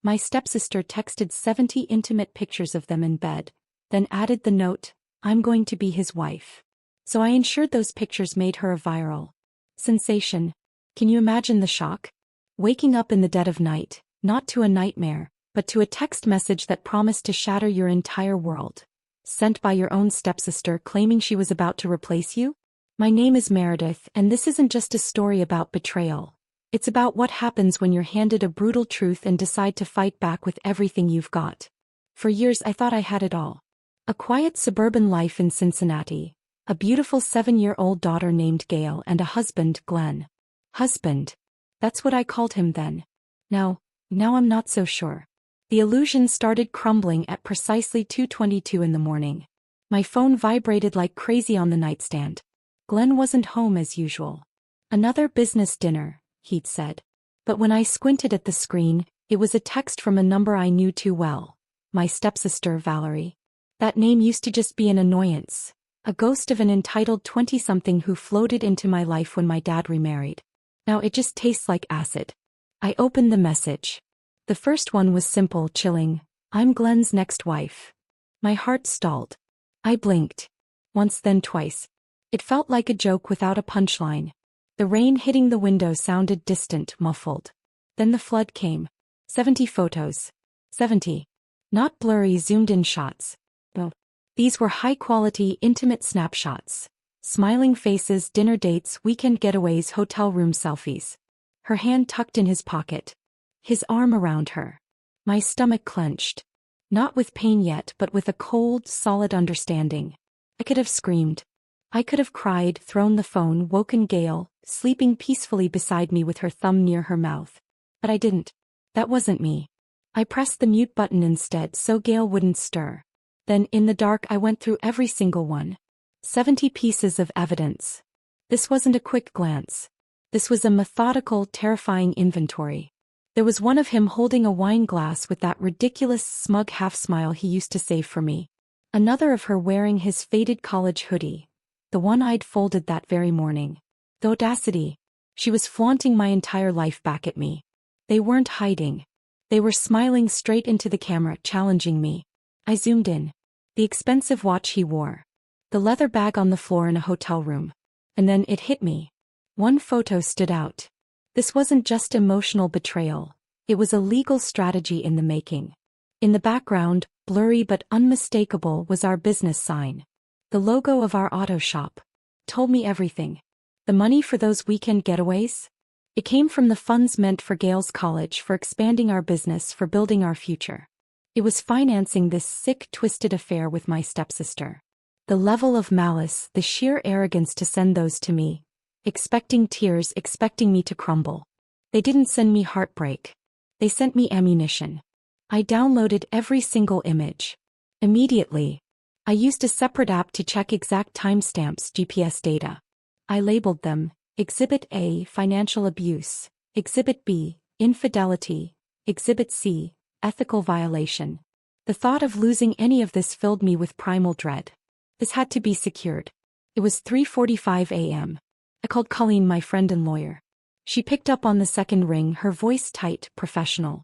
My stepsister texted 70 intimate pictures of them in bed, then added the note, "I'm going to be his wife." So I ensured those pictures made her a viral sensation. Can you imagine the shock? Waking up in the dead of night, not to a nightmare, but to a text message that promised to shatter your entire world, sent by your own stepsister claiming she was about to replace you? My name is Meredith, and this isn't just a story about betrayal. It's about what happens when you're handed a brutal truth and decide to fight back with everything you've got. For years I thought I had it all. A quiet suburban life in Cincinnati, a beautiful 7-year-old daughter named Gail, and a husband, Glenn. Husband. That's what I called him then. Now I'm not so sure. The illusion started crumbling at precisely 2:22 in the morning. My phone vibrated like crazy on the nightstand. Glenn wasn't home as usual. Another business dinner, he'd said. But when I squinted at the screen, it was a text from a number I knew too well. My stepsister, Valerie. That name used to just be an annoyance, a ghost of an entitled 20-something who floated into my life when my dad remarried. Now it just tastes like acid. I opened the message. The first one was simple, chilling. "I'm Glenn's next wife." My heart stalled. I blinked. Once, then twice. It felt like a joke without a punchline. The rain hitting the window sounded distant, muffled. Then the flood came. 70 photos. 70. Not blurry, zoomed-in shots. No. These were high-quality, intimate snapshots. Smiling faces, dinner dates, weekend getaways, hotel room selfies. Her hand tucked in his pocket. His arm around her. My stomach clenched. Not with pain yet, but with a cold, solid understanding. I could have screamed. I could have cried, thrown the phone, woken Gail, sleeping peacefully beside me with her thumb near her mouth. But I didn't. That wasn't me. I pressed the mute button instead so Gail wouldn't stir. Then, in the dark, I went through every single one. 70 pieces of evidence. This wasn't a quick glance. This was a methodical, terrifying inventory. There was one of him holding a wine glass with that ridiculous, smug half-smile he used to save for me. Another of her wearing his faded college hoodie, the one I'd folded that very morning. The audacity. She was flaunting my entire life back at me. They weren't hiding. They were smiling straight into the camera, challenging me. I zoomed in. The expensive watch he wore. The leather bag on the floor in a hotel room. And then it hit me. One photo stood out. This wasn't just emotional betrayal. It was a legal strategy in the making. In the background, blurry but unmistakable, was our business sign. The logo of our auto shop. Told me everything. The money for those weekend getaways? It came from the funds meant for Gail's college, for expanding our business, for building our future. It was financing this sick, twisted affair with my stepsister. The level of malice, the sheer arrogance to send those to me. Expecting tears, expecting me to crumble. They didn't send me heartbreak. They sent me ammunition. I downloaded every single image. Immediately. I used a separate app to check exact timestamps, GPS data. I labeled them, Exhibit A, financial abuse, Exhibit B, infidelity, Exhibit C, ethical violation. The thought of losing any of this filled me with primal dread. This had to be secured. It was 3:45 a.m. I called Colleen, my friend and lawyer. She picked up on the second ring, her voice tight, professional.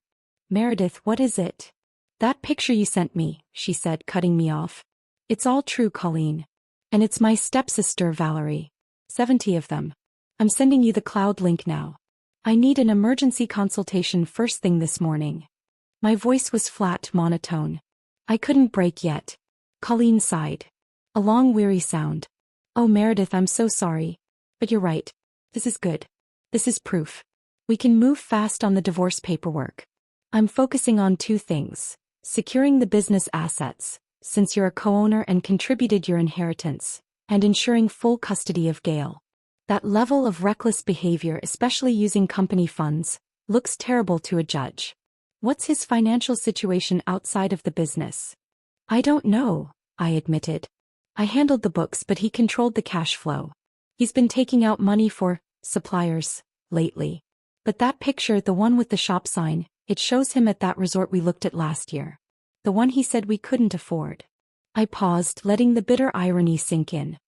"Meredith, what is it?" "That picture you sent me," she said, cutting me off. "It's all true, Colleen. And it's my stepsister, Valerie. 70 of them. I'm sending you the cloud link now. I need an emergency consultation first thing this morning." My voice was flat, monotone. I couldn't break yet. Colleen sighed. A long, weary sound. "Oh, Meredith, I'm so sorry. But you're right. This is good. This is proof. We can move fast on the divorce paperwork. I'm focusing on 2 things. Securing the business assets, since you're a co-owner and contributed your inheritance, and ensuring full custody of Gail. That level of reckless behavior, especially using company funds, looks terrible to a judge. What's his financial situation outside of the business? I don't know, I admitted. I handled the books, but he controlled the cash flow. He's been taking out money for suppliers lately. But that picture, the one with the shop sign, it shows him at that resort we looked at last year. The one he said we couldn't afford. I paused, letting the bitter irony sink in.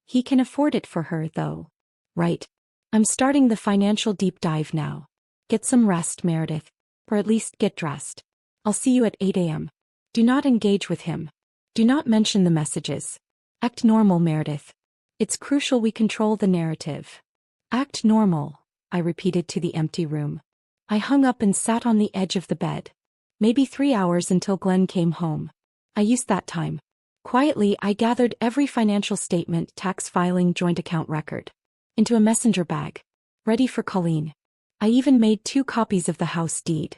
He can afford it for her, though. Right. I'm starting the financial deep dive now. Get some rest, Meredith. Or at least get dressed. I'll see you at 8 a.m. Do not engage with him. Do not mention the messages. Act normal, Meredith. It's crucial we control the narrative. Act normal, I repeated to the empty room. I hung up and sat on the edge of the bed. Maybe 3 hours until Glenn came home. I used that time. Quietly, I gathered every financial statement, tax filing, joint account record into a messenger bag, ready for Colleen. I even made 2 copies of the house deed.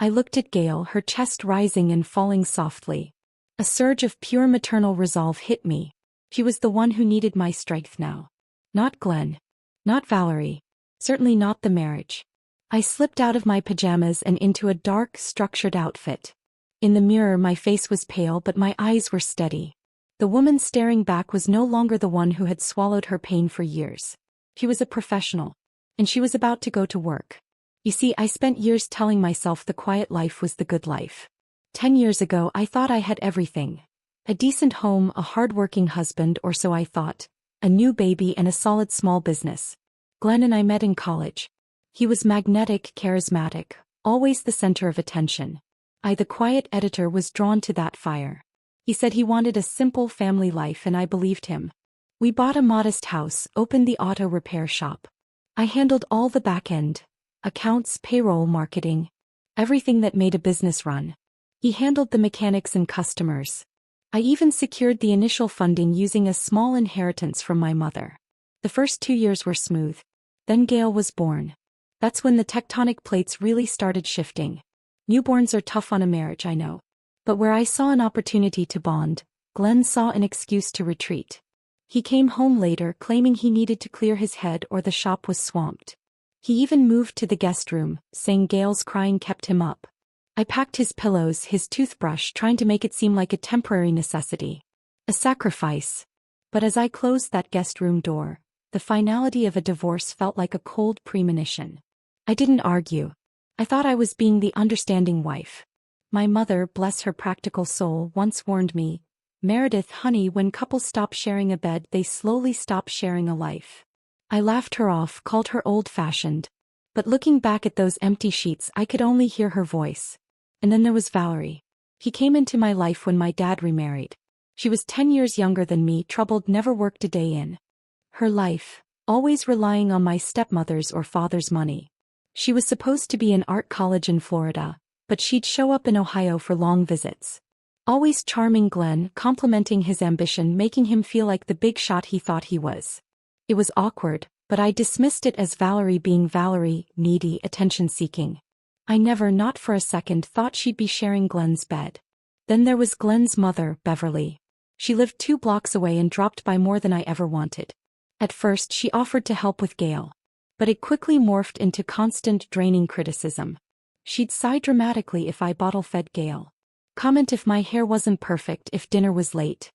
I looked at Gail, her chest rising and falling softly. A surge of pure maternal resolve hit me. She was the one who needed my strength now. Not Glenn. Not Valerie. Certainly not the marriage. I slipped out of my pajamas and into a dark, structured outfit. In the mirror, my face was pale, but my eyes were steady. The woman staring back was no longer the one who had swallowed her pain for years. She was a professional. And she was about to go to work. You see, I spent years telling myself the quiet life was the good life. 10 years ago, I thought I had everything. A decent home, a hard-working husband, or so I thought. A new baby and a solid small business. Glenn and I met in college. He was magnetic, charismatic, always the center of attention. I, the quiet editor, was drawn to that fire. He said he wanted a simple family life, and I believed him. We bought a modest house, opened the auto repair shop. I handled all the back end. Accounts, payroll, marketing. Everything that made a business run. He handled the mechanics and customers. I even secured the initial funding using a small inheritance from my mother. The first 2 years were smooth. Then Gail was born. That's when the tectonic plates really started shifting. Newborns are tough on a marriage, I know. But where I saw an opportunity to bond, Glenn saw an excuse to retreat. He came home later claiming he needed to clear his head or the shop was swamped. He even moved to the guest room, saying Gail's crying kept him up. I packed his pillows, his toothbrush, trying to make it seem like a temporary necessity. A sacrifice. But as I closed that guest room door, the finality of a divorce felt like a cold premonition. I didn't argue. I thought I was being the understanding wife. My mother, bless her practical soul, once warned me, Meredith, honey, when couples stop sharing a bed, they slowly stop sharing a life. I laughed her off, called her old-fashioned. But looking back at those empty sheets, I could only hear her voice. And then there was Valerie. He came into my life when my dad remarried. She was 10 years younger than me, troubled, never worked a day in her life, always relying on my stepmother's or father's money. She was supposed to be in art college in Florida, but she'd show up in Ohio for long visits. Always charming Glenn, complimenting his ambition, making him feel like the big shot he thought he was. It was awkward, but I dismissed it as Valerie being Valerie, needy, attention-seeking. I never, not for a second, thought she'd be sharing Glenn's bed. Then there was Glenn's mother, Beverly. She lived 2 blocks away and dropped by more than I ever wanted. At first, she offered to help with Gail. But it quickly morphed into constant, draining criticism. She'd sigh dramatically if I bottle-fed Gail. Comment if my hair wasn't perfect, if dinner was late.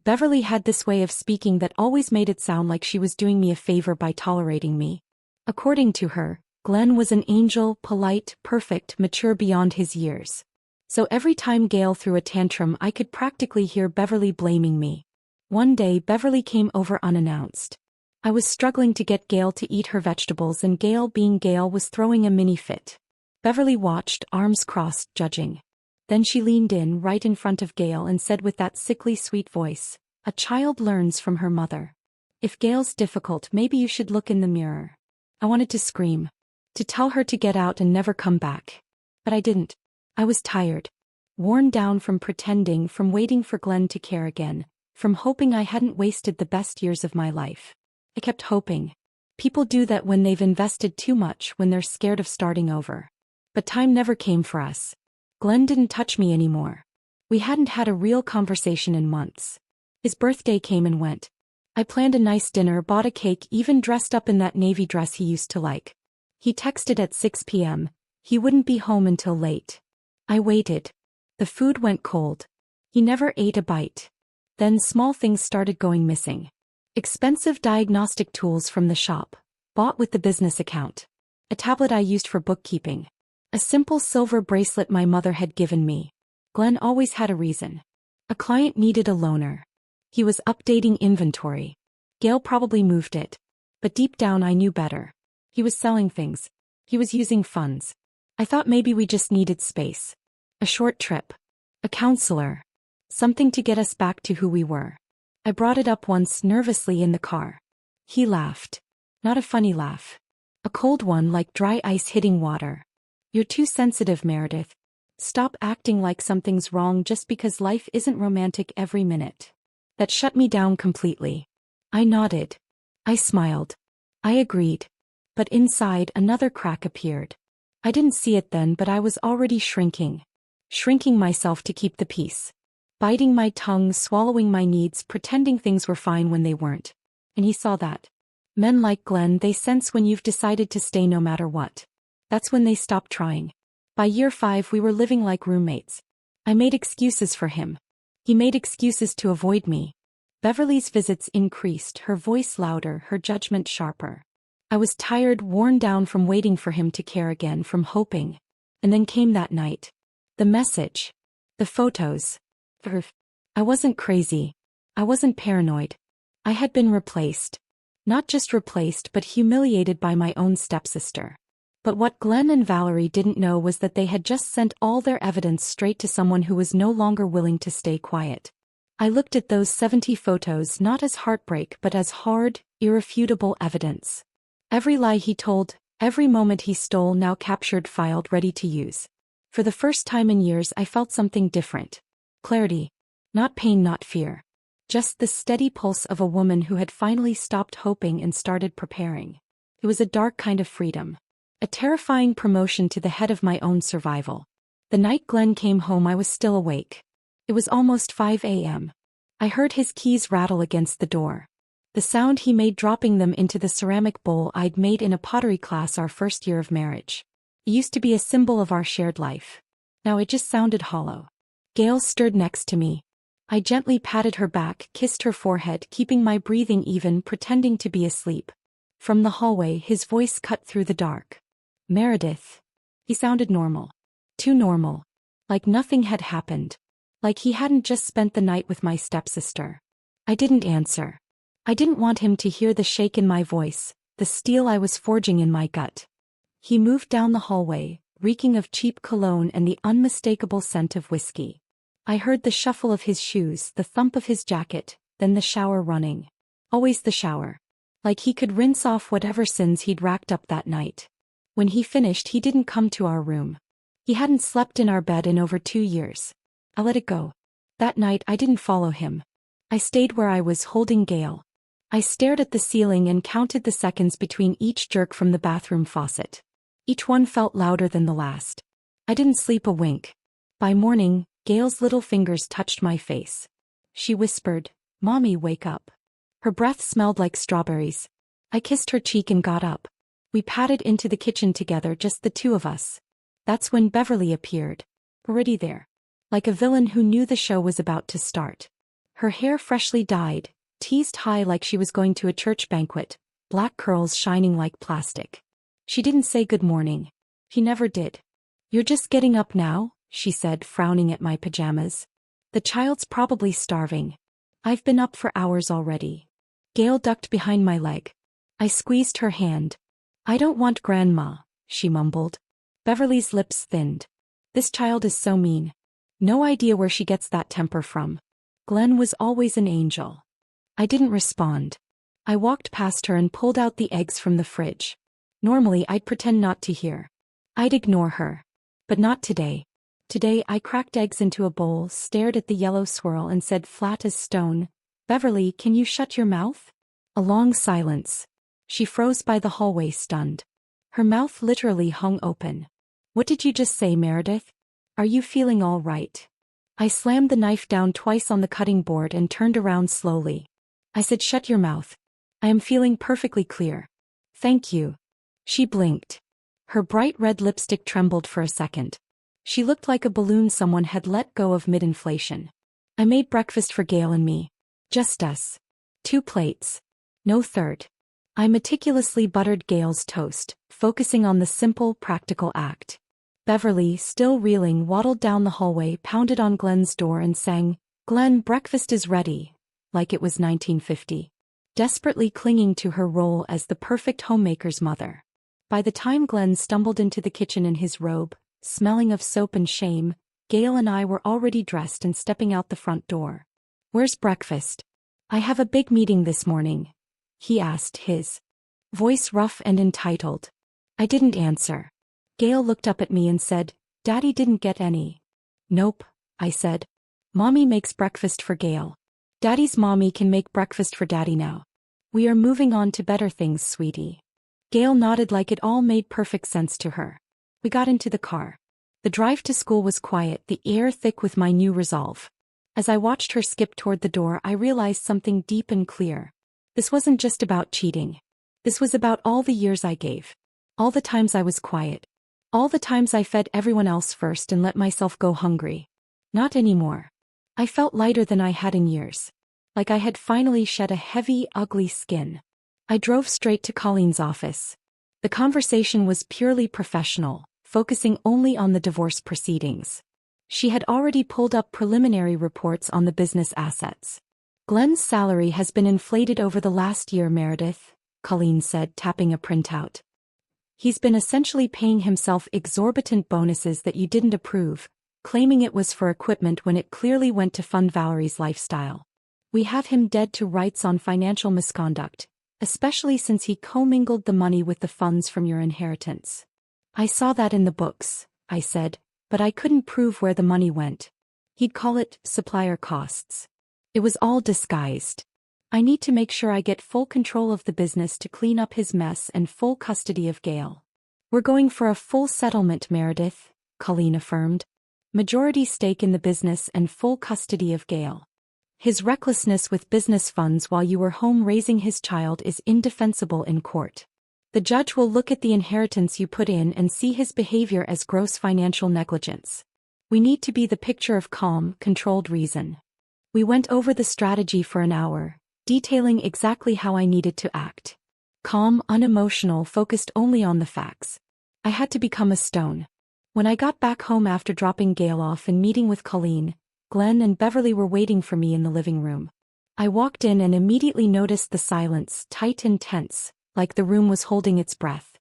Beverly had this way of speaking that always made it sound like she was doing me a favor by tolerating me. According to her, Glenn was an angel, polite, perfect, mature beyond his years. So every time Gail threw a tantrum, I could practically hear Beverly blaming me. One day, Beverly came over unannounced. I was struggling to get Gail to eat her vegetables, and Gail, being Gail, was throwing a mini fit. Beverly watched, arms crossed, judging. Then she leaned in, right in front of Gail, and said with that sickly sweet voice, "A child learns from her mother. If Gail's difficult, maybe you should look in the mirror." I wanted to scream. To tell her to get out and never come back. But I didn't. I was tired. Worn down from pretending, from waiting for Glenn to care again, from hoping I hadn't wasted the best years of my life. I kept hoping. People do that when they've invested too much, when they're scared of starting over. But time never came for us. Glenn didn't touch me anymore. We hadn't had a real conversation in months. His birthday came and went. I planned a nice dinner, bought a cake, even dressed up in that navy dress he used to like. He texted at 6 p.m. He wouldn't be home until late. I waited. The food went cold. He never ate a bite. Then small things started going missing. Expensive diagnostic tools from the shop, bought with the business account. A tablet I used for bookkeeping. A simple silver bracelet my mother had given me. Glenn always had a reason. A client needed a loaner. He was updating inventory. Gail probably moved it. But deep down I knew better. He was selling things. He was using funds. I thought maybe we just needed space. A short trip. A counselor. Something to get us back to who we were. I brought it up once nervously in the car. He laughed. Not a funny laugh. A cold one like dry ice hitting water. You're too sensitive, Meredith. Stop acting like something's wrong just because life isn't romantic every minute. That shut me down completely. I nodded. I smiled. I agreed. But inside another crack appeared. I didn't see it then, but I was already shrinking. Shrinking myself to keep the peace. Biting my tongue, swallowing my needs, pretending things were fine when they weren't. And he saw that. Men like Glenn, they sense when you've decided to stay no matter what. That's when they stop trying. By year 5 we were living like roommates. I made excuses for him. He made excuses to avoid me. Beverly's visits increased, her voice louder, her judgment sharper. I was tired, worn down from waiting for him to care again, from hoping. And then came that night. The message. The photos. I wasn't crazy. I wasn't paranoid. I had been replaced. Not just replaced but humiliated by my own stepsister. But what Glenn and Valerie didn't know was that they had just sent all their evidence straight to someone who was no longer willing to stay quiet. I looked at those 70 photos not as heartbreak but as hard, irrefutable evidence. Every lie he told, every moment he stole now captured, filed, ready to use. For the first time in years I felt something different. Clarity. Not pain, not fear. Just the steady pulse of a woman who had finally stopped hoping and started preparing. It was a dark kind of freedom. A terrifying promotion to the head of my own survival. The night Glenn came home I was still awake. It was almost 5 a.m. I heard his keys rattle against the door. The sound he made dropping them into the ceramic bowl I'd made in a pottery class our first year of marriage. It used to be a symbol of our shared life. Now it just sounded hollow. Gail stirred next to me. I gently patted her back, kissed her forehead, keeping my breathing even, pretending to be asleep. From the hallway his voice cut through the dark. Meredith. He sounded normal. Too normal. Like nothing had happened. Like he hadn't just spent the night with my stepsister. I didn't answer. I didn't want him to hear the shake in my voice, the steel I was forging in my gut. He moved down the hallway, reeking of cheap cologne and the unmistakable scent of whiskey. I heard the shuffle of his shoes, the thump of his jacket, then the shower running. Always the shower. Like he could rinse off whatever sins he'd racked up that night. When he finished he didn't come to our room. He hadn't slept in our bed in over 2 years. I let it go. That night I didn't follow him. I stayed where I was, holding Gail. I stared at the ceiling and counted the seconds between each jerk from the bathroom faucet. Each one felt louder than the last. I didn't sleep a wink. By morning, Gail's little fingers touched my face. She whispered, "Mommy, wake up." Her breath smelled like strawberries. I kissed her cheek and got up. We padded into the kitchen together, just the two of us. That's when Beverly appeared. Already there. Like a villain who knew the show was about to start. Her hair freshly dyed, teased high like she was going to a church banquet, black curls shining like plastic. She didn't say good morning. She never did. "You're just getting up now?" she said, frowning at my pajamas. "The child's probably starving." "I've been up for hours already." Gail ducked behind my leg. I squeezed her hand. "I don't want Grandma," she mumbled. Beverly's lips thinned. "This child is so mean. No idea where she gets that temper from. Glenn was always an angel." I didn't respond. I walked past her and pulled out the eggs from the fridge. Normally I'd pretend not to hear. I'd ignore her. But not today. Today I cracked eggs into a bowl, stared at the yellow swirl and said flat as stone, "Beverly, can you shut your mouth?" A long silence. She froze by the hallway, stunned. Her mouth literally hung open. "What did you just say, Meredith? Are you feeling all right?" I slammed the knife down twice on the cutting board and turned around slowly. I said, "Shut your mouth. I am feeling perfectly clear." "Thank you." She blinked. Her bright red lipstick trembled for a second. She looked like a balloon someone had let go of mid-inflation. I made breakfast for Gail and me. Just us. 2 plates. No third. I meticulously buttered Gail's toast, focusing on the simple, practical act. Beverly, still reeling, waddled down the hallway, pounded on Glenn's door and sang, "Glenn, breakfast is ready," like it was 1950. Desperately clinging to her role as the perfect homemaker's mother. By the time Glenn stumbled into the kitchen in his robe, smelling of soap and shame, Gail and I were already dressed and stepping out the front door. "Where's breakfast?" "I have a big meeting this morning," he asked, his voice rough and entitled. I didn't answer. Gail looked up at me and said, "Daddy didn't get any." "Nope," I said. "Mommy makes breakfast for Gail. Daddy's mommy can make breakfast for Daddy now. We are moving on to better things, sweetie." Gail nodded like it all made perfect sense to her. We got into the car. The drive to school was quiet, the air thick with my new resolve. As I watched her skip toward the door, I realized something deep and clear. This wasn't just about cheating. This was about all the years I gave. All the times I was quiet. All the times I fed everyone else first and let myself go hungry. Not anymore. I felt lighter than I had in years. Like I had finally shed a heavy, ugly skin. I drove straight to Colleen's office. The conversation was purely professional, focusing only on the divorce proceedings. She had already pulled up preliminary reports on the business assets. "Glenn's salary has been inflated over the last year, Meredith," Colleen said, tapping a printout. "He's been essentially paying himself exorbitant bonuses that you didn't approve, claiming it was for equipment when it clearly went to fund Valerie's lifestyle. We have him dead to rights on financial misconduct, especially since he commingled the money with the funds from your inheritance." "I saw that in the books," I said, "but I couldn't prove where the money went. He'd call it supplier costs. It was all disguised. I need to make sure I get full control of the business to clean up his mess and full custody of Gail." "We're going for a full settlement, Meredith," Colleen affirmed. "Majority stake in the business and full custody of Gail. His recklessness with business funds while you were home raising his child is indefensible in court. The judge will look at the inheritance you put in and see his behavior as gross financial negligence. We need to be the picture of calm, controlled reason." We went over the strategy for an hour, detailing exactly how I needed to act. Calm, unemotional, focused only on the facts. I had to become a stone. When I got back home after dropping Gail off and meeting with Colleen, Glenn and Beverly were waiting for me in the living room. I walked in and immediately noticed the silence, tight and tense, like the room was holding its breath.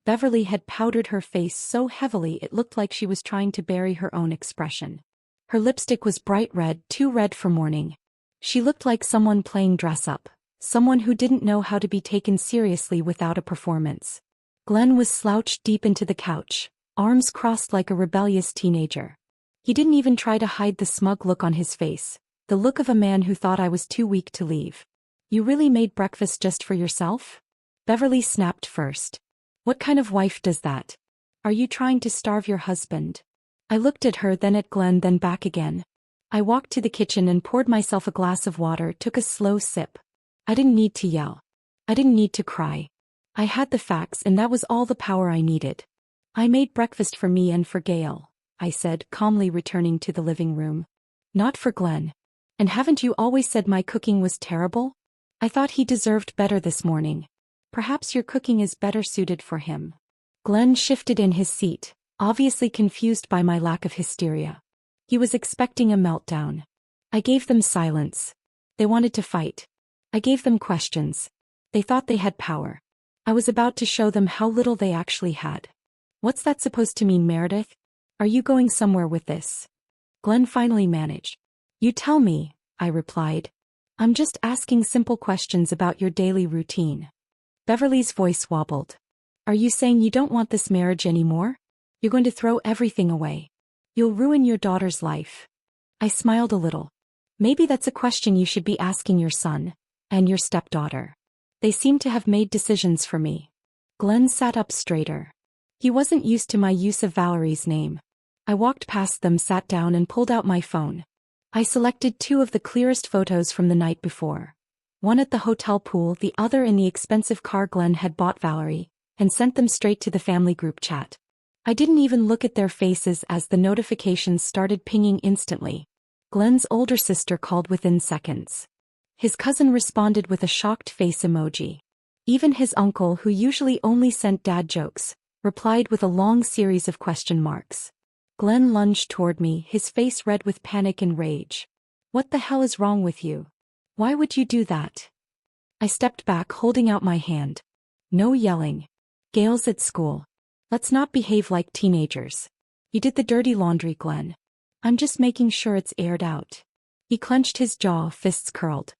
Beverly had powdered her face so heavily it looked like she was trying to bury her own expression. Her lipstick was bright red, too red for morning. She looked like someone playing dress-up, someone who didn't know how to be taken seriously without a performance. Glenn was slouched deep into the couch, arms crossed like a rebellious teenager. He didn't even try to hide the smug look on his face, the look of a man who thought I was too weak to leave. "You really made breakfast just for yourself?" Beverly snapped first. "What kind of wife does that? Are you trying to starve your husband?" I looked at her, then at Glenn, then back again. I walked to the kitchen and poured myself a glass of water, took a slow sip. I didn't need to yell. I didn't need to cry. I had the facts, and that was all the power I needed. "I made breakfast for me and for Gail," I said, calmly returning to the living room. "Not for Glenn. And haven't you always said my cooking was terrible? I thought he deserved better this morning. Perhaps your cooking is better suited for him." Glenn shifted in his seat, obviously confused by my lack of hysteria. He was expecting a meltdown. I gave them silence. They wanted to fight. I gave them questions. They thought they had power. I was about to show them how little they actually had. "What's that supposed to mean, Meredith? Are you going somewhere with this?" Glenn finally managed. "You tell me," I replied. "I'm just asking simple questions about your daily routine." Beverly's voice wobbled. "Are you saying you don't want this marriage anymore? You're going to throw everything away? You'll ruin your daughter's life?" I smiled a little. "Maybe that's a question you should be asking your son, and your stepdaughter. They seem to have made decisions for me." Glenn sat up straighter. He wasn't used to my use of Valerie's name. I walked past them, sat down, and pulled out my phone. I selected 2 of the clearest photos from the night before. One at the hotel pool, the other in the expensive car Glenn had bought Valerie, and sent them straight to the family group chat. I didn't even look at their faces as the notifications started pinging instantly. Glenn's older sister called within seconds. His cousin responded with a shocked face emoji. Even his uncle, who usually only sent dad jokes, replied with a long series of question marks. Glenn lunged toward me, his face red with panic and rage. "What the hell is wrong with you? Why would you do that?" I stepped back, holding out my hand. "No yelling. Gail's at school. Let's not behave like teenagers. You did the dirty laundry, Glenn. I'm just making sure it's aired out. He clenched his jaw, fists curled.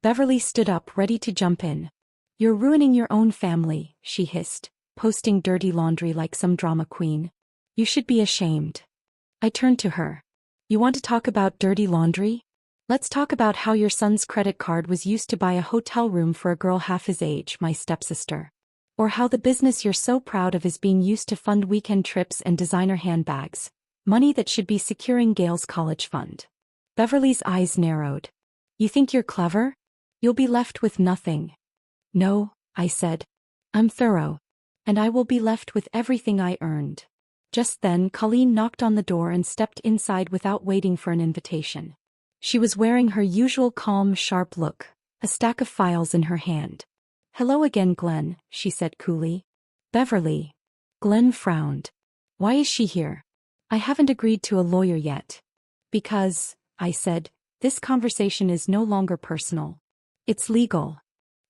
Beverly stood up, ready to jump in. You're ruining your own family, she hissed, posting dirty laundry like some drama queen. You should be ashamed. I turned to her. You want to talk about dirty laundry? Let's talk about how your son's credit card was used to buy a hotel room for a girl half his age, my stepsister. Or how the business you're so proud of is being used to fund weekend trips and designer handbags, money that should be securing Gail's college fund. Beverly's eyes narrowed. You think you're clever? You'll be left with nothing. No, I said. I'm thorough. And I will be left with everything I earned. Just then, Colleen knocked on the door and stepped inside without waiting for an invitation. She was wearing her usual calm, sharp look, a stack of files in her hand. Hello again, Glenn, she said coolly. Beverly. Glenn frowned. Why is she here? I haven't agreed to a lawyer yet. Because, I said, this conversation is no longer personal. It's legal.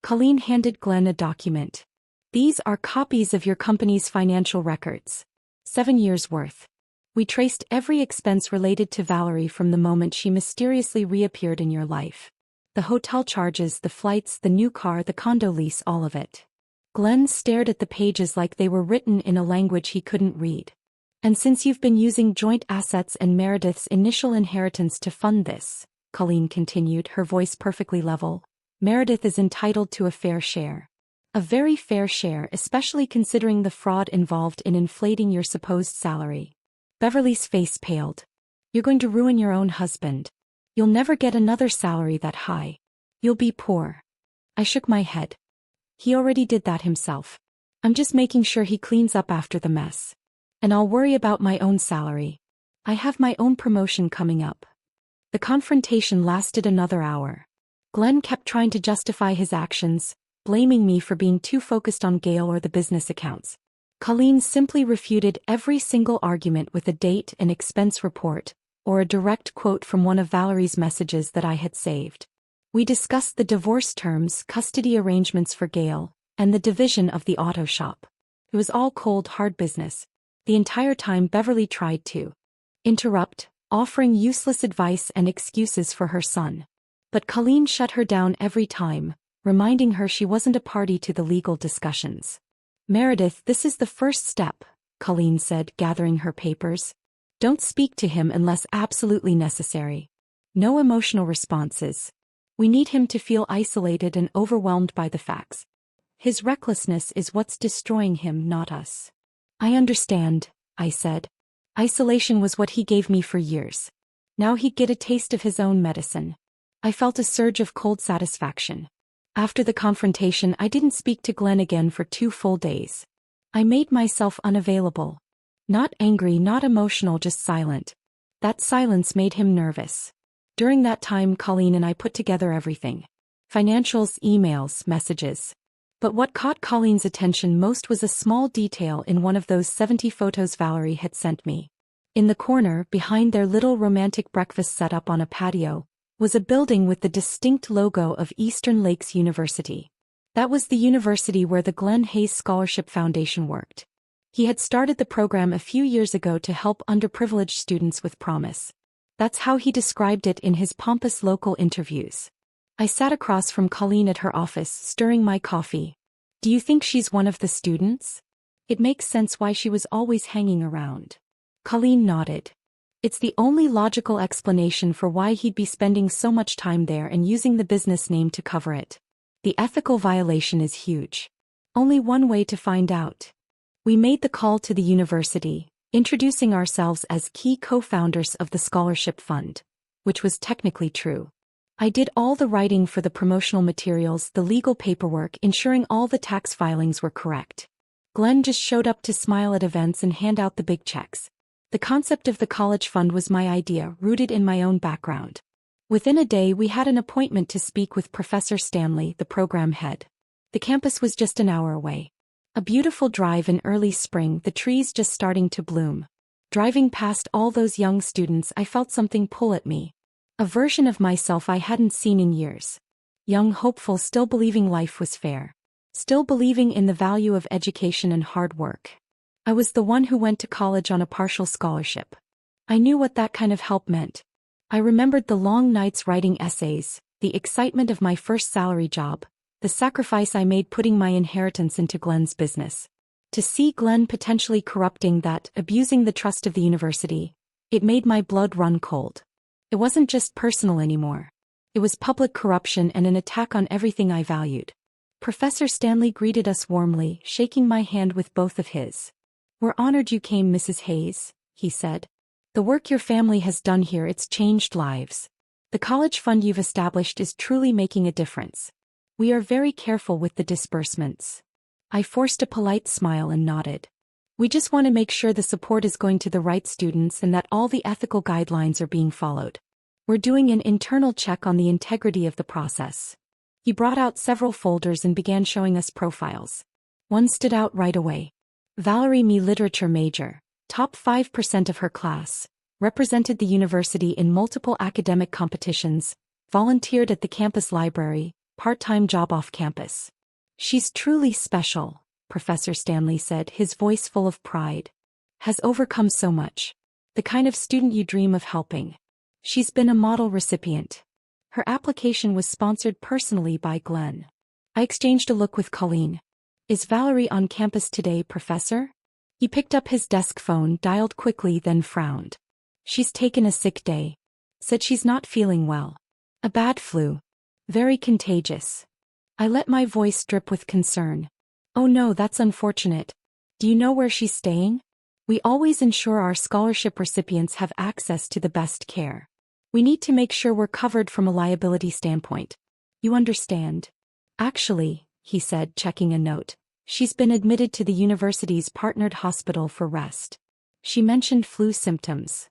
Colleen handed Glenn a document. These are copies of your company's financial records. 7 years' worth. We traced every expense related to Valerie from the moment she mysteriously reappeared in your life. The hotel charges, the flights, the new car, the condo lease, all of it. Glenn stared at the pages like they were written in a language he couldn't read. And since you've been using joint assets and Meredith's initial inheritance to fund this, Colleen continued, her voice perfectly level, Meredith is entitled to a fair share. A very fair share, especially considering the fraud involved in inflating your supposed salary. Beverly's face paled. You're going to ruin your own husband. You'll never get another salary that high. You'll be poor. I shook my head. He already did that himself. I'm just making sure he cleans up after the mess. And I'll worry about my own salary. I have my own promotion coming up. The confrontation lasted another hour. Glenn kept trying to justify his actions, blaming me for being too focused on Gail or the business accounts. Colleen simply refuted every single argument with a date and expense report, or a direct quote from one of Valerie's messages that I had saved. We discussed the divorce terms, custody arrangements for Gail, and the division of the auto shop. It was all cold, hard business. The entire time Beverly tried to interrupt, offering useless advice and excuses for her son. But Colleen shut her down every time, reminding her she wasn't a party to the legal discussions. Meredith, this is the first step, Colleen said, gathering her papers. Don't speak to him unless absolutely necessary. No emotional responses. We need him to feel isolated and overwhelmed by the facts. His recklessness is what's destroying him, not us. I understand, I said. Isolation was what he gave me for years. Now he'd get a taste of his own medicine. I felt a surge of cold satisfaction. After the confrontation, I didn't speak to Glenn again for 2 full days. I made myself unavailable. Not angry, not emotional, just silent. That silence made him nervous. During that time, Colleen and I put together everything. Financials, emails, messages. But what caught Colleen's attention most was a small detail in one of those 70 photos Valerie had sent me. In the corner, behind their little romantic breakfast setup on a patio, was a building with the distinct logo of Eastern Lakes University. That was the university where the Glenn Hayes Scholarship Foundation worked. He had started the program a few years ago to help underprivileged students with promise. That's how he described it in his pompous local interviews. I sat across from Colleen at her office, stirring my coffee. Do you think she's one of the students? It makes sense why she was always hanging around. Colleen nodded. It's the only logical explanation for why he'd be spending so much time there and using the business name to cover it. The ethical violation is huge. Only one way to find out. We made the call to the university, introducing ourselves as key co-founders of the scholarship fund, which was technically true. I did all the writing for the promotional materials, the legal paperwork, ensuring all the tax filings were correct. Glenn just showed up to smile at events and hand out the big checks. The concept of the college fund was my idea, rooted in my own background. Within a day, we had an appointment to speak with Professor Stanley, the program head. The campus was just an hour away. A beautiful drive in early spring, the trees just starting to bloom. Driving past all those young students, I felt something pull at me. A version of myself I hadn't seen in years. Young, hopeful, still believing life was fair. still believing in the value of education and hard work. I was the one who went to college on a partial scholarship. I knew what that kind of help meant. I remembered the long nights writing essays, the excitement of my first salary job, the sacrifice I made putting my inheritance into Glenn's business. To see Glenn potentially corrupting that, abusing the trust of the university, it made my blood run cold. It wasn't just personal anymore. It was public corruption and an attack on everything I valued. Professor Stanley greeted us warmly, shaking my hand with both of his. "We're honored you came, Mrs. Hayes," he said. "The work your family has done here, it's changed lives. The college fund you've established is truly making a difference. We are very careful with the disbursements." I forced a polite smile and nodded. "We just want to make sure the support is going to the right students and that all the ethical guidelines are being followed. We're doing an internal check on the integrity of the process." He brought out several folders and began showing us profiles. One stood out right away. Valerie Me, literature major, top 5% of her class, represented the university in multiple academic competitions, volunteered at the campus library, part-time job off campus. "She's truly special," Professor Stanley said, his voice full of pride. "Has overcome so much. The kind of student you dream of helping. She's been a model recipient. Her application was sponsored personally by Glenn." I exchanged a look with Colleen. "Is Valerie on campus today, Professor?" He picked up his desk phone, dialed quickly, then frowned. "She's taken a sick day. Said she's not feeling well. A bad flu. Very contagious." I let my voice drip with concern. "Oh no, that's unfortunate. Do you know where she's staying? We always ensure our scholarship recipients have access to the best care. We need to make sure we're covered from a liability standpoint. You understand?" "Actually," he said, checking a note, "she's been admitted to the university's partnered hospital for rest. She mentioned flu symptoms."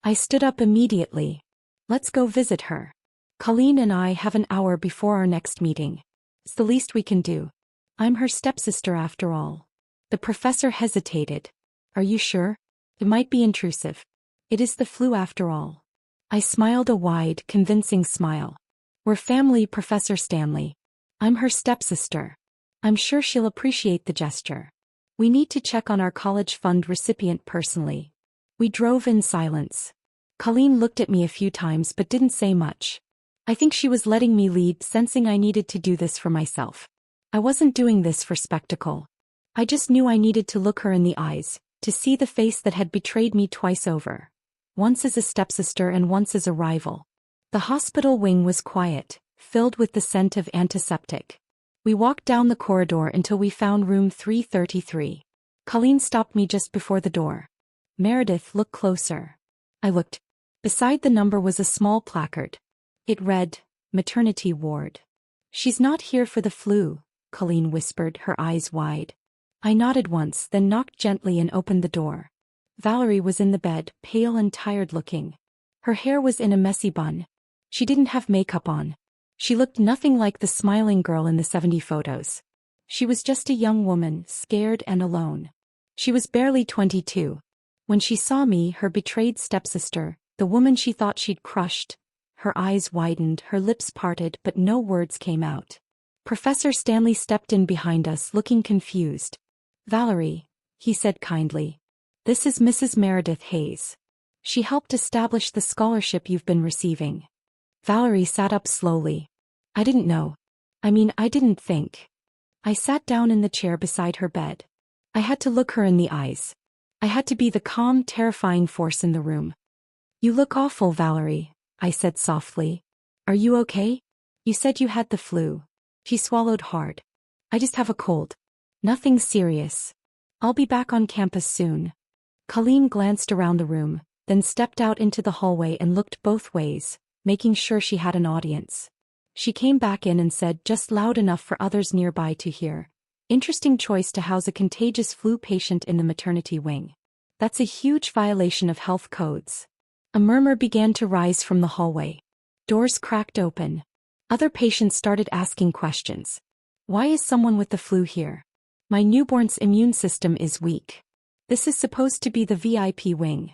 I stood up immediately. "Let's go visit her. Colleen and I have an hour before our next meeting. It's the least we can do. I'm her stepsister after all." The professor hesitated. "Are you sure? It might be intrusive. It is the flu after all." I smiled a wide, convincing smile. "We're family, Professor Stanley. I'm her stepsister. I'm sure she'll appreciate the gesture. We need to check on our college fund recipient personally." We drove in silence. Colleen looked at me a few times but didn't say much. I think she was letting me lead, sensing I needed to do this for myself. I wasn't doing this for spectacle. I just knew I needed to look her in the eyes, to see the face that had betrayed me twice over. Once as a stepsister and once as a rival. The hospital wing was quiet, filled with the scent of antiseptic. We walked down the corridor until we found room 333. Colleen stopped me just before the door. "Meredith, look closer." I looked. Beside the number was a small placard. It read, "Maternity Ward." "She's not here for the flu," Colleen whispered, her eyes wide. I nodded once, then knocked gently and opened the door. Valerie was in the bed, pale and tired-looking. Her hair was in a messy bun. She didn't have makeup on. She looked nothing like the smiling girl in the 70 photos. She was just a young woman, scared and alone. She was barely 22. When she saw me, her betrayed stepsister, the woman she thought she'd crushed, her eyes widened, her lips parted, but no words came out. Professor Stanley stepped in behind us, looking confused. "Valerie," he said kindly. "This is Mrs. Meredith Hayes. She helped establish the scholarship you've been receiving." Valerie sat up slowly. "I didn't know. I didn't think." I sat down in the chair beside her bed. I had to look her in the eyes. I had to be the calm, terrifying force in the room. "You look awful, Valerie," I said softly. "Are you okay? You said you had the flu." She swallowed hard. "I just have a cold. Nothing serious. I'll be back on campus soon." Colleen glanced around the room, then stepped out into the hallway and looked both ways, making sure she had an audience. She came back in and said, just loud enough for others nearby to hear, "Interesting choice to house a contagious flu patient in the maternity wing. That's a huge violation of health codes." A murmur began to rise from the hallway. Doors cracked open. Other patients started asking questions. "Why is someone with the flu here? My newborn's immune system is weak. This is supposed to be the VIP wing."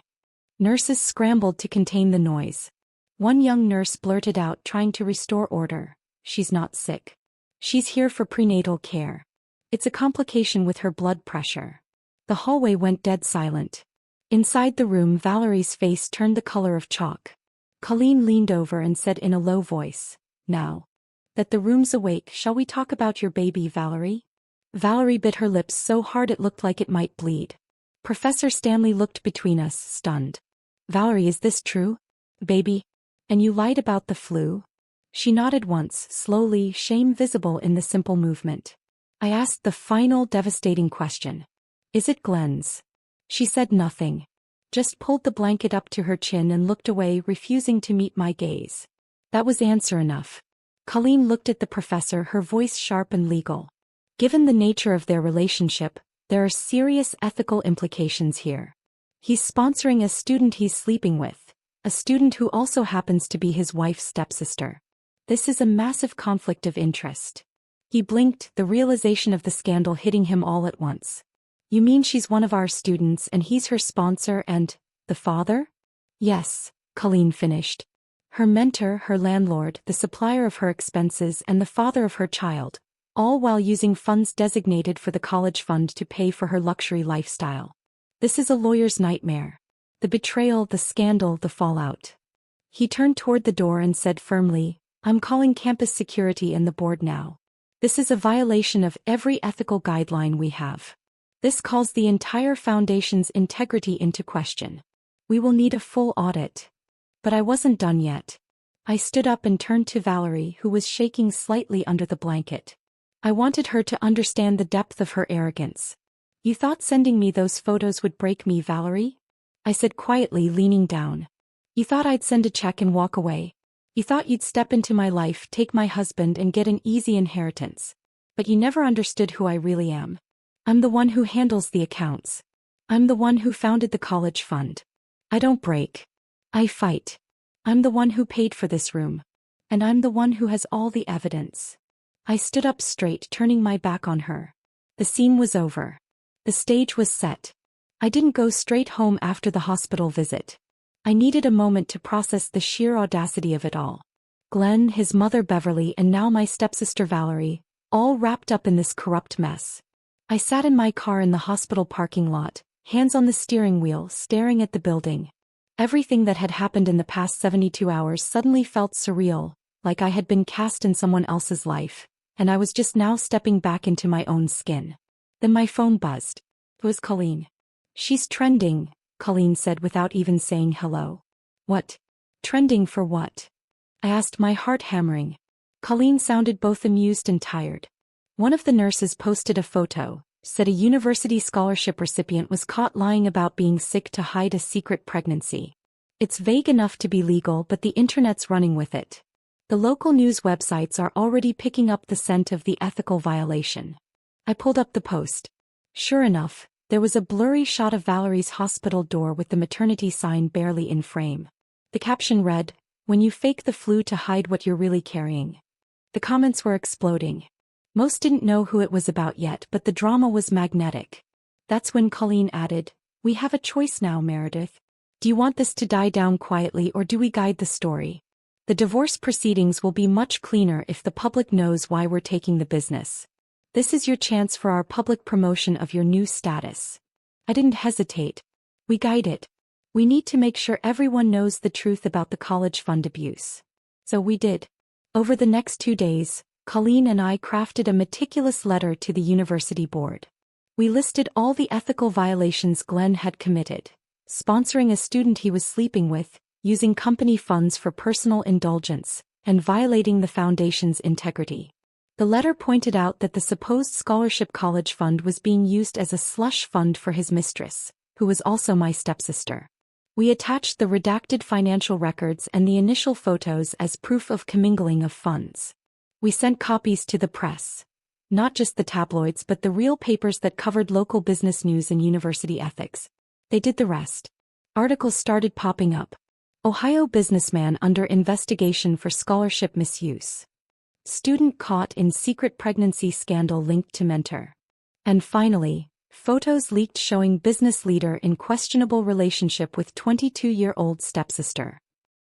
Nurses scrambled to contain the noise. One young nurse blurted out, trying to restore order, "She's not sick. She's here for prenatal care." It's a complication with her blood pressure. The hallway went dead silent. Inside the room, Valerie's face turned the color of chalk. Colleen leaned over and said in a low voice, "Now that the room's awake, shall we talk about your baby, Valerie?" Valerie bit her lips so hard it looked like it might bleed. Professor Stanley looked between us, stunned. "Valerie, is this true? Baby? And you lied about the flu?" She nodded once, slowly, shame visible in the simple movement. I asked the final devastating question. "Is it Glenn's?" She said nothing. Just pulled the blanket up to her chin and looked away, refusing to meet my gaze. That was answer enough. Colleen looked at the professor, her voice sharp and legal. "Given the nature of their relationship, there are serious ethical implications here. He's sponsoring a student he's sleeping with, a student who also happens to be his wife's stepsister. This is a massive conflict of interest." He blinked, the realization of the scandal hitting him all at once. "You mean she's one of our students and he's her sponsor and the father?" "Yes," Colleen finished. "Her mentor, her landlord, the supplier of her expenses, and the father of her child, all while using funds designated for the college fund to pay for her luxury lifestyle. This is a lawyer's nightmare. The betrayal, the scandal, the fallout." He turned toward the door and said firmly, "I'm calling campus security and the board now. This is a violation of every ethical guideline we have. This calls the entire foundation's integrity into question. We will need a full audit." But I wasn't done yet. I stood up and turned to Valerie, who was shaking slightly under the blanket. I wanted her to understand the depth of her arrogance. "You thought sending me those photos would break me, Valerie?" I said quietly, leaning down. "You thought I'd send a check and walk away. You thought you'd step into my life, take my husband, and get an easy inheritance. But you never understood who I really am. I'm the one who handles the accounts. I'm the one who founded the college fund. I don't break. I fight. I'm the one who paid for this room. And I'm the one who has all the evidence." I stood up straight, turning my back on her. The scene was over. The stage was set. I didn't go straight home after the hospital visit. I needed a moment to process the sheer audacity of it all. Glenn, his mother Beverly, and now my stepsister Valerie, all wrapped up in this corrupt mess. I sat in my car in the hospital parking lot, hands on the steering wheel, staring at the building. Everything that had happened in the past 72 hours suddenly felt surreal, like I had been cast in someone else's life, and I was just now stepping back into my own skin. Then my phone buzzed. It was Colleen. "She's trending," Colleen said without even saying hello. "What? Trending for what?" I asked, my heart hammering. Colleen sounded both amused and tired. "One of the nurses posted a photo, said a university scholarship recipient was caught lying about being sick to hide a secret pregnancy. It's vague enough to be legal, but the internet's running with it. The local news websites are already picking up the scent of the ethical violation." I pulled up the post. Sure enough, there was a blurry shot of Valerie's hospital door with the maternity sign barely in frame. The caption read, "When you fake the flu to hide what you're really carrying." The comments were exploding. Most didn't know who it was about yet, but the drama was magnetic. That's when Colleen added, "We have a choice now, Meredith. Do you want this to die down quietly, or do we guide the story? The divorce proceedings will be much cleaner if the public knows why we're taking the business. This is your chance for our public promotion of your new status." I didn't hesitate. "We guide it. We need to make sure everyone knows the truth about the college fund abuse." So we did. Over the next 2 days, Colleen and I crafted a meticulous letter to the university board. We listed all the ethical violations Glenn had committed: sponsoring a student he was sleeping with, using company funds for personal indulgence, and violating the foundation's integrity. The letter pointed out that the supposed scholarship college fund was being used as a slush fund for his mistress, who was also my stepsister. We attached the redacted financial records and the initial photos as proof of commingling of funds. We sent copies to the press. Not just the tabloids, but the real papers that covered local business news and university ethics. They did the rest. Articles started popping up. Ohio businessman under investigation for scholarship misuse. Student caught in secret pregnancy scandal linked to mentor. And finally, photos leaked showing business leader in questionable relationship with 22-year-old stepsister.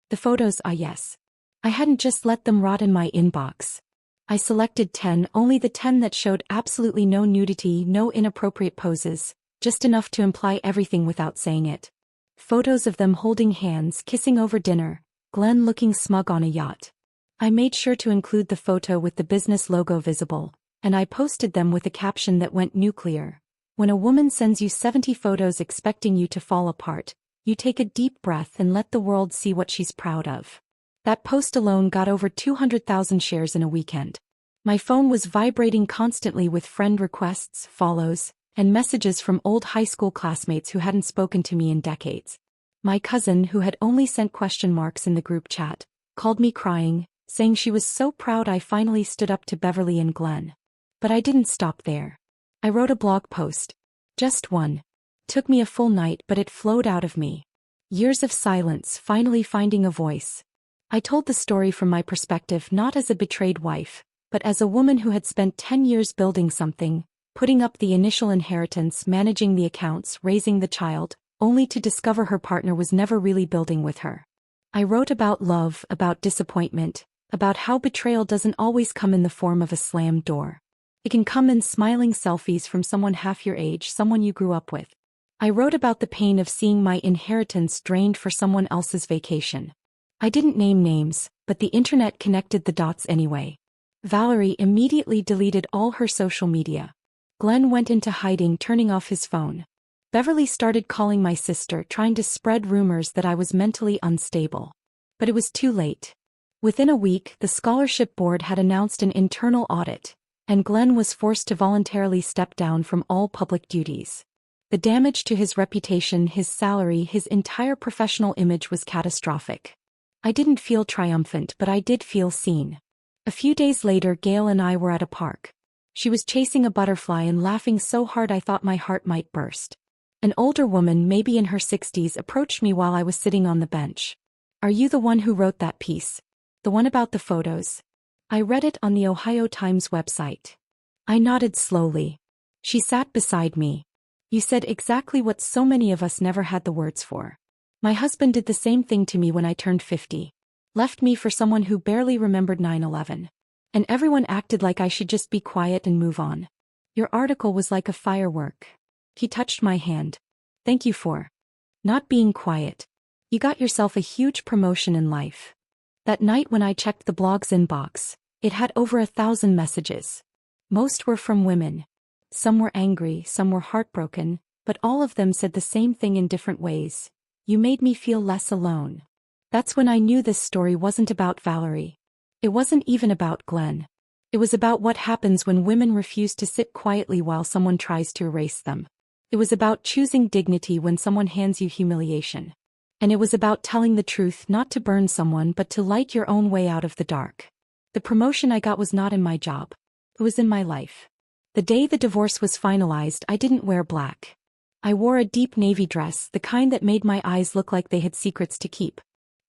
The photos, yes. I hadn't just let them rot in my inbox. I selected 10, only the 10 that showed absolutely no nudity, no inappropriate poses, just enough to imply everything without saying it. Photos of them holding hands, kissing over dinner, Glenn looking smug on a yacht. I made sure to include the photo with the business logo visible, and I posted them with a caption that went nuclear. When a woman sends you 70 photos expecting you to fall apart, you take a deep breath and let the world see what she's proud of. That post alone got over 200,000 shares in a weekend. My phone was vibrating constantly with friend requests, follows, and messages from old high school classmates who hadn't spoken to me in decades. My cousin, who had only sent question marks in the group chat, called me crying, saying she was so proud I finally stood up to Beverly and Glenn. But I didn't stop there. I wrote a blog post. Just one. Took me a full night, but it flowed out of me. Years of silence, finally finding a voice. I told the story from my perspective, not as a betrayed wife, but as a woman who had spent 10 years building something, putting up the initial inheritance, managing the accounts, raising the child, only to discover her partner was never really building with her. I wrote about love, about disappointment, about how betrayal doesn't always come in the form of a slammed door. It can come in smiling selfies from someone half your age, someone you grew up with. I wrote about the pain of seeing my inheritance drained for someone else's vacation. I didn't name names, but the internet connected the dots anyway. Valerie immediately deleted all her social media. Glenn went into hiding, turning off his phone. Beverly started calling my sister, trying to spread rumors that I was mentally unstable. But it was too late. Within a week, the scholarship board had announced an internal audit, and Glenn was forced to voluntarily step down from all public duties. The damage to his reputation, his salary, his entire professional image was catastrophic. I didn't feel triumphant, but I did feel seen. A few days later, Gail and I were at a park. She was chasing a butterfly and laughing so hard I thought my heart might burst. An older woman, maybe in her 60s, approached me while I was sitting on the bench. "Are you the one who wrote that piece? The one about the photos?" I read it on the Ohio Times website. I nodded slowly. She sat beside me. "You said exactly what so many of us never had the words for. My husband did the same thing to me when I turned 50. Left me for someone who barely remembered 9/11. And everyone acted like I should just be quiet and move on. Your article was like a firework." He touched my hand. "Thank you for not being quiet. You got yourself a huge promotion in life." That night when I checked the blog's inbox, it had over 1,000 messages. Most were from women. Some were angry, some were heartbroken, but all of them said the same thing in different ways. "You made me feel less alone." That's when I knew this story wasn't about Valerie. It wasn't even about Glenn. It was about what happens when women refuse to sit quietly while someone tries to erase them. It was about choosing dignity when someone hands you humiliation. And it was about telling the truth, not to burn someone but to light your own way out of the dark. The promotion I got was not in my job. It was in my life. The day the divorce was finalized, I didn't wear black. I wore a deep navy dress, the kind that made my eyes look like they had secrets to keep.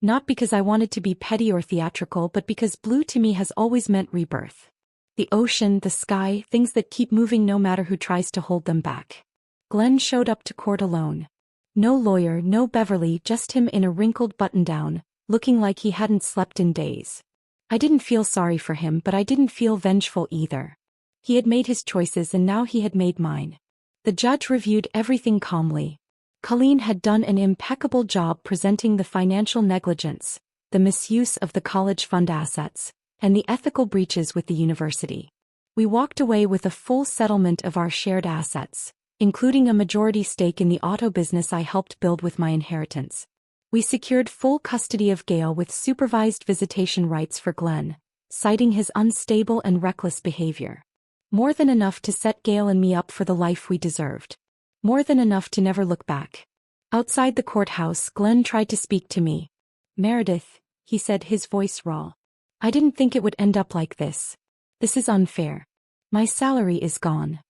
Not because I wanted to be petty or theatrical, but because blue to me has always meant rebirth. The ocean, the sky, things that keep moving no matter who tries to hold them back. Glenn showed up to court alone. No lawyer, no Beverly, just him in a wrinkled button-down, looking like he hadn't slept in days. I didn't feel sorry for him, but I didn't feel vengeful either. He had made his choices and now he had made mine. The judge reviewed everything calmly. Colleen had done an impeccable job presenting the financial negligence, the misuse of the college fund assets, and the ethical breaches with the university. We walked away with a full settlement of our shared assets, including a majority stake in the auto business I helped build with my inheritance. We secured full custody of Gail with supervised visitation rights for Glenn, citing his unstable and reckless behavior. More than enough to set Gail and me up for the life we deserved. More than enough to never look back. Outside the courthouse, Glenn tried to speak to me. "Meredith," he said, his voice raw. "I didn't think it would end up like this. This is unfair. My salary is gone."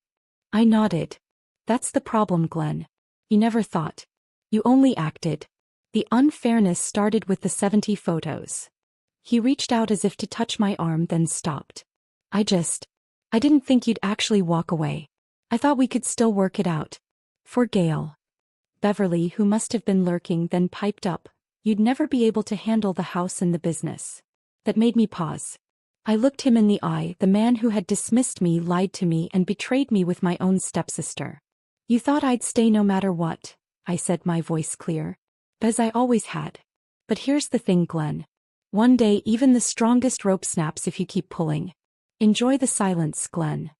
I nodded. "That's the problem, Glenn. You never thought. You only acted." The unfairness started with the 70 photos. He reached out as if to touch my arm, then stopped. I didn't think you'd actually walk away. I thought we could still work it out. For Gail." Beverly, who must have been lurking, then piped up, "You'd never be able to handle the house and the business." That made me pause. I looked him in the eye. The man who had dismissed me lied to me and betrayed me with my own stepsister. You thought I'd stay no matter what, I said, my voice clear. As I always had. But here's the thing, Glenn. One day even the strongest rope snaps if you keep pulling. Enjoy the silence, Glenn.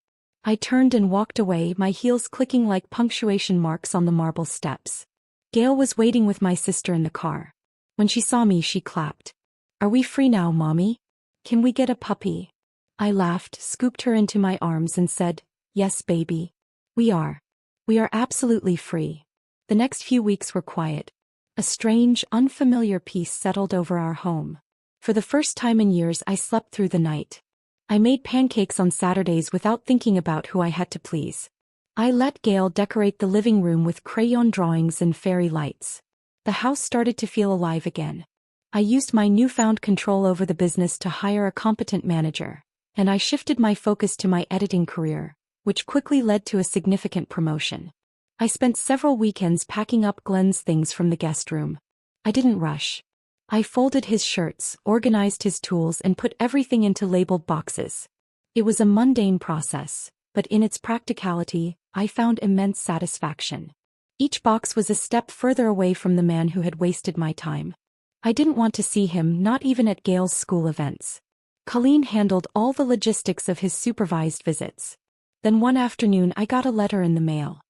I turned and walked away, my heels clicking like punctuation marks on the marble steps. Gail was waiting with my sister in the car. When she saw me, she clapped. Are we free now, Mommy? Can we get a puppy? I laughed, scooped her into my arms and said, yes, baby. We are. We are absolutely free. The next few weeks were quiet. A strange, unfamiliar peace settled over our home. For the first time in years, I slept through the night. I made pancakes on Saturdays without thinking about who I had to please. I let Gail decorate the living room with crayon drawings and fairy lights. The house started to feel alive again. I used my newfound control over the business to hire a competent manager, and I shifted my focus to my editing career, which quickly led to a significant promotion. I spent several weekends packing up Glenn's things from the guest room. I didn't rush. I folded his shirts, organized his tools, and put everything into labeled boxes. It was a mundane process, but in its practicality, I found immense satisfaction. Each box was a step further away from the man who had wasted my time. I didn't want to see him, not even at Gail's school events. Colleen handled all the logistics of his supervised visits. Then one afternoon I got a letter in the mail.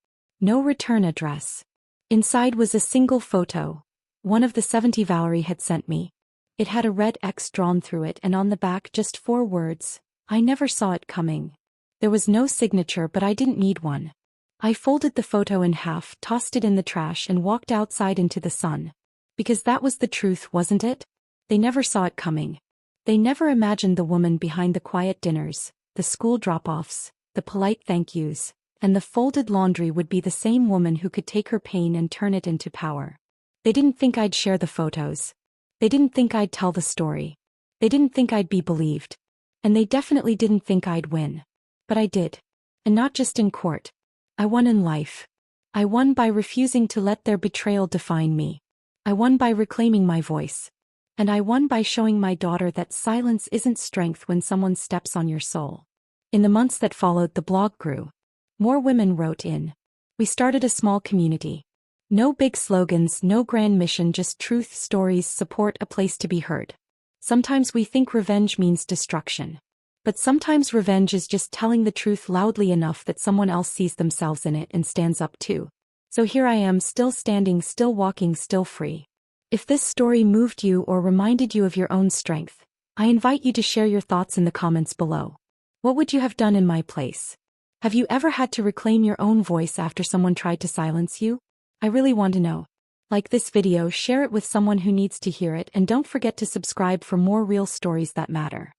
No return address. Inside was a single photo, one of the 70 Valerie had sent me. It had a red X drawn through it and on the back just 4 words, I never saw it coming. There was no signature, but I didn't need one. I folded the photo in half, tossed it in the trash, and walked outside into the sun. Because that was the truth, wasn't it? They never saw it coming. They never imagined the woman behind the quiet dinners, the school drop-offs, the polite thank yous, and the folded laundry would be the same woman who could take her pain and turn it into power. They didn't think I'd share the photos. They didn't think I'd tell the story. They didn't think I'd be believed. And they definitely didn't think I'd win. But I did. And not just in court. I won in life. I won by refusing to let their betrayal define me. I won by reclaiming my voice. And I won by showing my daughter that silence isn't strength when someone steps on your soul. In the months that followed, the blog grew. More women wrote in. We started a small community. No big slogans, no grand mission, just truth, stories, support, a place to be heard. Sometimes we think revenge means destruction. But sometimes revenge is just telling the truth loudly enough that someone else sees themselves in it and stands up too. So here I am, still standing, still walking, still free. If this story moved you or reminded you of your own strength, I invite you to share your thoughts in the comments below. What would you have done in my place? Have you ever had to reclaim your own voice after someone tried to silence you? I really want to know. Like this video, share it with someone who needs to hear it, and don't forget to subscribe for more real stories that matter.